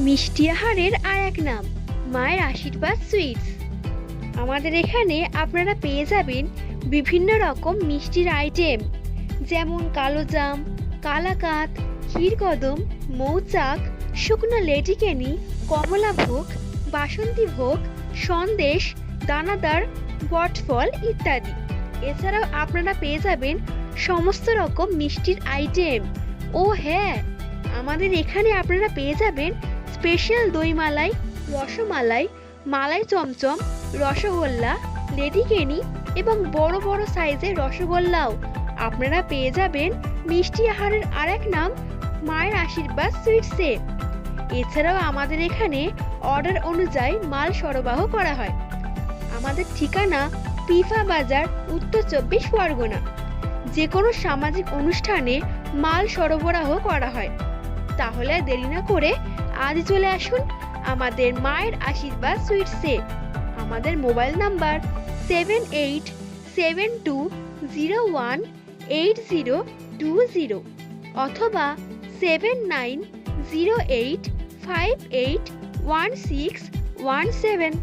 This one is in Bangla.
মিষ্টি আহারের আর এক নাম মায়ের আশীর্বাদ সুইটস। আমাদের এখানে আপনারা পেয়ে যাবেন বিভিন্ন রকম মিষ্টির আইটেম, যেমন কালোজাম, কালাকাঁদ, ক্ষীরকদম, মৌচাক, শুকনো লেডিকেনি, কমলাভোগ, বাসন্তী ভোগ, সন্দেশ, দানাদার, বটফল ইত্যাদি। এছাড়াও আপনারা পেয়ে যাবেন সমস্ত রকম মিষ্টির আইটেম। ও হ্যাঁ, আমাদের এখানে আপনারা পেয়ে যাবেন স্পেশাল দইমালাই, রসমালাই, মালাই চমচম, রসগোল্লা, লেডিকেনি এবং বড় বড় সাইজের রসগোল্লাও। আপনারা পেয়ে যাবেন মিষ্টি আহারের আরেক নাম মায়ের আশীর্বাদ সুইটসে। এছাড়াও আমাদের এখানে অর্ডার অনুযায়ী মাল সরবরাহ করা হয়। আমাদের ঠিকানা পিফা বাজার, উত্তর 24 পরগনা। যে কোনো সামাজিক অনুষ্ঠানে মাল সরবরাহ করা হয়। তাহলে আর দেরি না করে আজ চলে আসুন আমাদের মায়ের আশীর্বাদ সুইটসে। আমাদের মোবাইল নাম্বার 7872018020 অথবা 7908581617।